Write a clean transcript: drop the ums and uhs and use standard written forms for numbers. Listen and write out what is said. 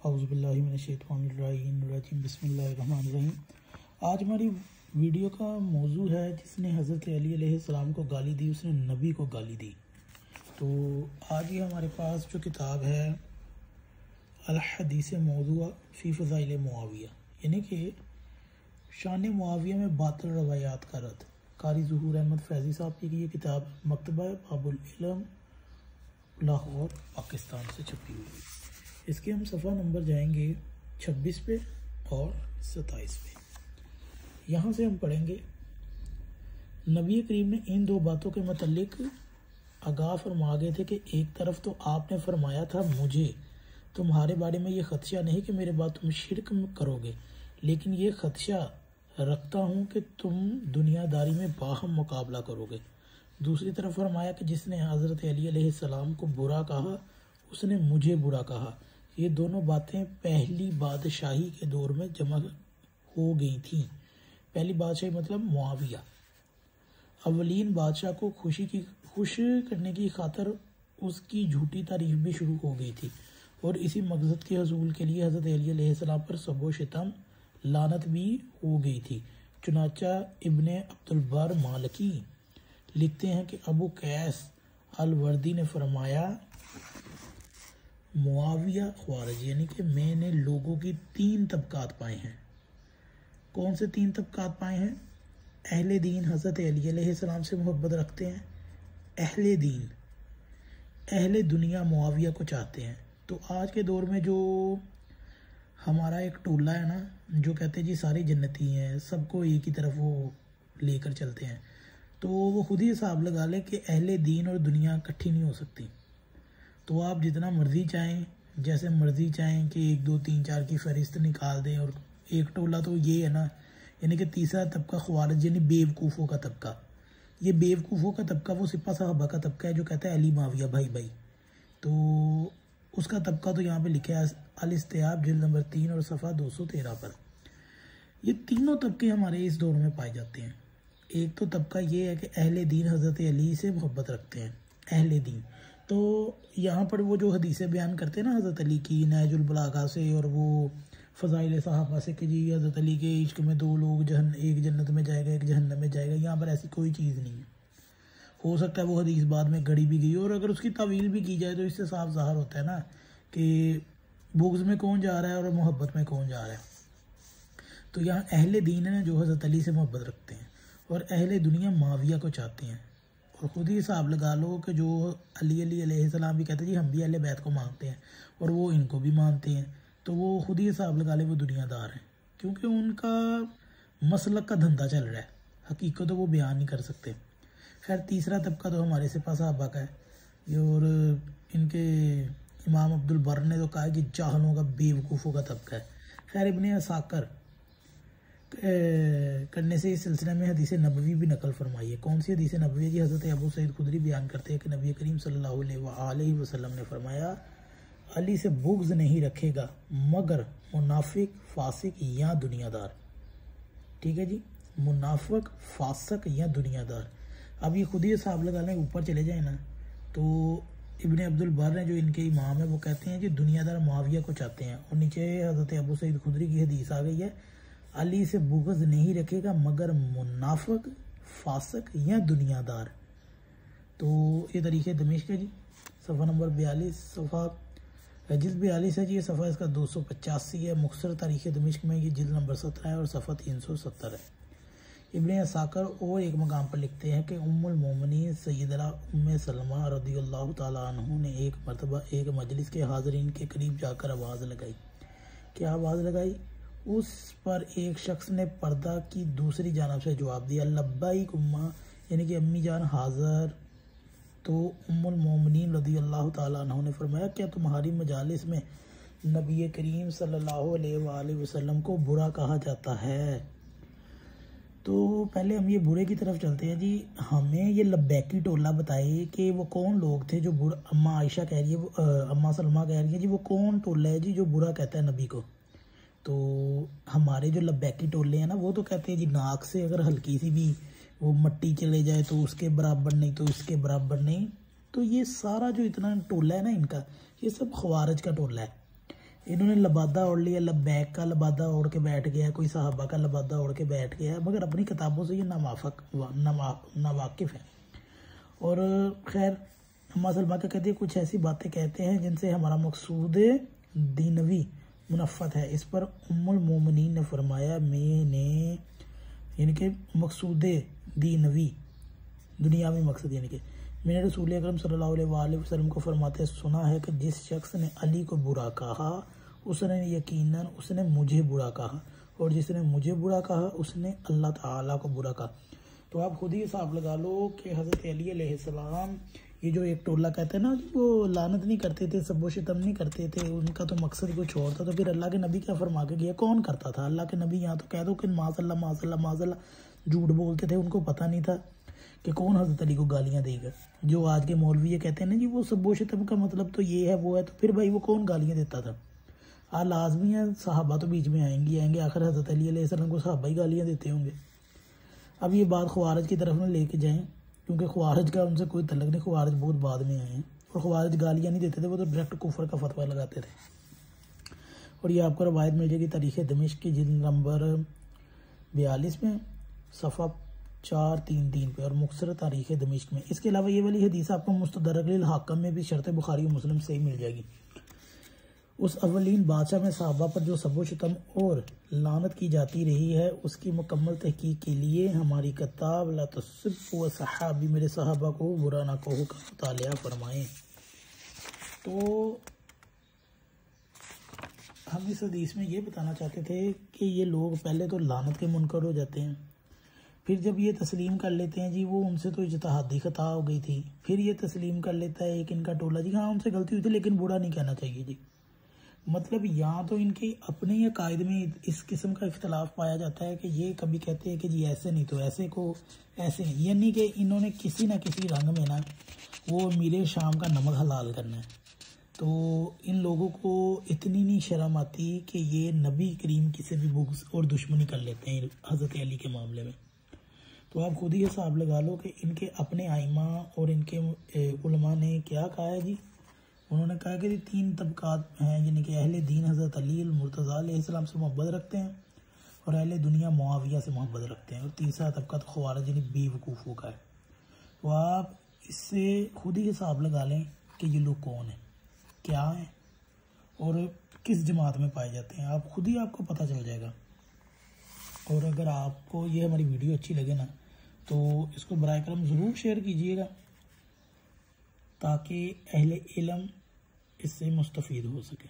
औज़ुबिल्लाहिमिनश्शैतानिर्रजीम बिस्मिल्लाहिर्रहमानिर्रहीम। आज हमारी वीडियो का मौजू है जिसने हज़रत अली अलैहिस्सलाम को गाली दी, उसने नबी को गाली दी। तो आज ये हमारे पास जो किताब है अल हदीस मौज़ूआ फ़ी फ़ज़ाइल मुआविया, यानी कि शान मुआविया में बातिल रवायात का रद्द, कारी ज़ुहूर अहमद फैज़ी साहब की ये किताब मकतबा बाबुल इल्म लाहौर पाकिस्तान से छपी हुई है। इसके हम सफ़ा नंबर जाएंगे 26 पे और 27 पे। यहाँ से हम पढ़ेंगे, नबी करीम ने इन दो बातों के मतलब आगाह फरमा गए थे कि एक तरफ तो आपने फरमाया था मुझे तुम्हारे बारे में ये खदशा नहीं कि मेरे बाद तुम शिरक करोगे, लेकिन ये खदशा रखता हूँ कि तुम दुनियादारी में बाहम मुकाबला करोगे। दूसरी तरफ फरमाया कि जिसने हज़रत अली अलैहिस्सलाम को बुरा कहा उसने मुझे बुरा कहा। ये दोनों बातें पहली बादशाही के दौर में जमा हो गई थीं। पहली बादशाही मतलब मुआविया। अवलीन बादशाह को खुश करने की खातर उसकी झूठी तारीफ भी शुरू हो गई थी और इसी मकसद के हसूल के लिए हज़रत अली अलैहिस्सलाम पर सबो शितम लानत भी हो गई थी। चुनाचा इब्ने अब्दुल बर मालिकी लिखते हैं कि अबू कैस अल-वर्दी ने फरमाया, मुआविया ख्वारिज, यानी कि मैंने लोगों की 3 तबकात पाए हैं। कौन से 3 तबकात पाए हैं? अहले दीन हज़रत अली अलैहिस्सलाम से मोहब्बत रखते हैं, अहले दीन, अहले दुनिया मुआविया को चाहते हैं। तो आज के दौर में जो हमारा एक टोला है ना, जो कहते हैं जी सारी जन्नती हैं, सबको एक ही तरफ वो लेकर चलते हैं, तो वो खुद ही हिसाब लगा ले कि अहले दीन और दुनिया इकट्ठी नहीं हो सकती। तो आप जितना मर्ज़ी चाहें, जैसे मर्ज़ी चाहें कि 1 2 3 4 की फहरिस्त निकाल दें, और एक टोला तो ये है ना, यानी कि तीसरा तबका ख्वारिज यानी बेवकूफ़ों का तबका। ये बेवकूफ़ों का तबका वो सिपा साहबा का तबका है जो कहता है अली माविया भाई भाई। तो उसका तबका तो यहाँ पे लिखा है अल-इस्तियाब जिल्द नंबर 3 और सफ़ा 213 पर। ये तीनों तबके हमारे इस दौर में पाए जाते हैं। एक तो तबका ये है कि अहले दीन हज़रत अली से मोहब्बत रखते हैं, अहले दीन। तो यहाँ पर वो जो हदीसें बयान करते हैं ना हज़रत अली की नहजुल बलागा से, और वो फ़ज़ाइल सहाबा से कि जी हज़रत अली के इश्क में 2 लोग एक जन्नत में जाएगा एक जहन्नम में जाएगा, यहाँ पर ऐसी कोई चीज़ नहीं है। हो सकता है वो हदीस बाद में गढ़ी भी गई, और अगर उसकी तावील भी की जाए तो इससे साफ ज़ाहिर होता है ना कि बुग़्ज़ में कौन जा रहा है और मोहब्बत में कौन जा रहा है। तो यहाँ अहले दीन है जो हज़रत अली से मोहब्बत रखते हैं, और अहले दुनिया मुआविया को चाहते हैं। और ख़ुद ही हिसाब लगा लो कि जो अली अलैहिस्सलाम भी कहते हैं जी हम भी अहले बैत को मानते हैं, और वो इनको भी मानते हैं, तो वो खुद ही हिसाब लगा ले वो दुनियादार हैं, क्योंकि उनका मसलक का धंधा चल रहा है, हकीकत तो वो बयान नहीं कर सकते। खैर तीसरा तबका तो हमारे सिपा साहबा का है, और इनके इमाम अब्दुल बर ने तो कहा कि जाहलों का बेवकूफ़ों का तबका है। खैर इब्ने असाकर करने से इस सिलसिले में हदीस नबवी भी नकल फरमाई है। कौन सी हदीस नबवी जी? हज़रत अबू सईद खुदरी बयान करते हैं कि नबी करीम सल्लल्लाहु अलैहि वसल्लम ने फरमाया, अली से बुग़्ज़ नहीं रखेगा मगर मुनाफिक, फासिक या दुनियादार। ठीक है जी, मुनाफिक, फासिक या दुनियादार। अब ये खुद ही हिसाब लगा लें, ऊपर चले जाए ना, तो इब्ने अब्दुल बर ने जो इनके इमाम है वो कहते हैं कि दुनियादार मुआविया को चाहते हैं, और नीचे हज़रत अबू सईद खुदरी की हदीस आ गई है, अली से बुग़्ज़ नहीं रखेगा मगर मुनाफिक, फासिक या दुनियादार। तो ये तरीक़े दमिश्क है जी, सफ़ा नंबर 42, सफ़ा जिल्द 42 है जी, ये सफ़ा इसका 285 है। मुख्तसर तारीख़ दमिश्क में ये जिल्द नंबर 17 है और सफ़ा 370 है। इब्ने असाकर और एक मकाम पर लिखते हैं कि उम्मुल मोमिनीन सैयदना उम्मे सलमा रज़ियल्लाहु ताला अन्हु ने एक मरतबा एक मजलिस के हाज़रीन के करीब जाकर आवाज़ लगाई। क्या आवाज़ लगाई? उस पर एक शख्स ने पर्दा की दूसरी जानब से जवाब दिया, लब्बाइक उम्मा, यानी कि अम्मी जान हाज़र। तो उम्मुल मोमिनीन रज़ियल्लाहु ताला अन्हा ने फरमाया, क्या तुम्हारी मजालिस में नबी करीम सल्लल्लाहु अलैहि वसल्लम को बुरा कहा जाता है? तो पहले हम ये बुरे की तरफ चलते हैं जी। हमें ये लब्बैकी टोला बताए कि वो कौन लोग थे जो बुरा, अम्मा आयशा कह रही है, अम्मा सलमा कह रही है जी वो कौन टोला है जी जो बुरा कहता है नबी को। तो हमारे जो लब्बैकी टोले हैं ना, वो तो कहते हैं जी नाक से अगर हल्की सी भी वो मट्टी चले जाए तो उसके बराबर नहीं, तो इसके बराबर नहीं। तो ये सारा जो इतना टोला है ना इनका, ये सब ख्वारिज का टोला है। इन्होंने लबादा ओढ़ लिया, लब्बैक का लबादा ओढ़ के बैठ गया, कोई सहाबा का लबादा ओढ़ के बैठ गया, मगर अपनी किताबों से ये नावाकिफ़ है। और खैर अम्मा सलमा क्या कहती है, कुछ ऐसी बातें कहते हैं जिनसे हमारा मकसूद दीनवी मुनफ़त है। इस पर उम्मुल मोमिनीन ने फरमाया, मैंने यानी कि मकसूद दीनवी दुनियावी मकसद यानी कि मैंने रसूल अकरम सल्लल्लाहु अलैहि वसल्लम को फरमाते सुना है कि जिस शख्स ने अली को बुरा कहा उसने यकीनन उसने मुझे बुरा कहा, और जिसने मुझे बुरा कहा उसने अल्लाह ताला को बुरा कहा। तो आप खुद ही हिसाब लगा लो कि हज़रत अली अलैहिस्सलाम, ये जो एक टोला कहते हैं ना, वो लानत नहीं करते थे, सबो शितम नहीं करते थे, उनका तो मकसद कुछ और था। तो फिर अल्लाह के नबी क्या फरमा के गया, कौन करता था? अल्लाह के नबी यहाँ तो कह दो कि माज़अल्लाह माज़अल्लाह माज़अल्लाह झूठ बोलते थे, उनको पता नहीं था कि कौन हज़रत अली को गालियाँ देगा। जो आज के मौलवी ये कहते हैं ना जी वो सबो शितम का मतलब तो ये है वो है, तो फिर भाई वो कौन गालियाँ देता था? लाजमी है सहाबा तो बीच में आएंगे, आखिर हज़रत अली अलैहिस्सलाम को सहाबा ही गालियाँ देते होंगे। अब ये बात ख्वारिज की तरफ में लेके जाएं, क्योंकि ख्वारिज का उनसे कोई तल्लुक नहीं, ख्वारिज बहुत बाद में आए हैं, और ख्वारिज गालियाँ नहीं देते थे, वो तो डायरेक्ट कुफर का फतवा लगाते थे। और ये आपको रवायत मिल जाएगी तारीख़ दिमश्क की जिल्द नंबर 42 में सफ़ा 433 पे, और मुख्तसर तारीख़ दिमश्क में। इसके अलावा ये वाली हदीस आपको मुस्तदरक अल हाकिम में भी शर्त बुखारी और मुस्लिम से ही मिल जाएगी। उस अवलीन बादशाह में सहाबा पर जो सबो शितम और लानत की जाती रही है उसकी मुकम्मल तहकीक के लिए हमारी किताब ला तस्सुब्बु व सहाबी, मेरे सहाबा को बुरा ना कहो का मुतालिया फरमाएं। तो हम इस हदीस में ये बताना चाहते थे कि ये लोग पहले तो लानत के मुनकर हो जाते हैं, फिर जब ये तस्लीम कर लेते हैं जी वो उनसे तो इज्तिहादी खता हो गई थी, फिर ये तस्लीम कर लेता है एक इनका टोला जी हाँ उनसे गलती हुई थी लेकिन बुरा नहीं कहना चाहिए जी। मतलब यहाँ तो इनके अपने ही कायदे में इस किस्म का इख्तलाफ पाया जाता है कि ये कभी कहते हैं कि जी ऐसे नहीं तो ऐसे को ऐसे, यानी कि इन्होंने किसी न किसी रंग में ना वो मीरे शाम का नमक हलाल करना है। तो इन लोगों को इतनी नहीं शर्म आती कि ये नबी करीम की से भी बुग़्ज़ और दुश्मनी कर लेते हैं हज़रत अली के मामले में। तो आप खुद ही हिसाब लगा लो कि इनके अपने आइमा और इनके उलमा ने क्या कहा है जी। उन्होंने कहा कि 3 तबकात हैं, यानी कि अहले दीन हज़रत अली मुर्तज़ा अलैहिस्सलाम से मोहब्बत रखते हैं, और अहले दुनिया मुआविया से मोहब्बत रखते हैं, और तीसरा तबका तो ख़वारिज यानी बेवकूफ़ों का है। तो आप इससे खुद ही हिसाब लगा लें कि ये लोग कौन हैं, क्या हैं और किस जमात में पाए जाते हैं, आप खुद ही आपको पता चल जाएगा। और अगर आपको ये हमारी वीडियो अच्छी लगे ना तो इसको बराए करम ज़रूर शेयर कीजिएगा ताकि अहले इल्म इससे मुस्तफ़ीद हो सके।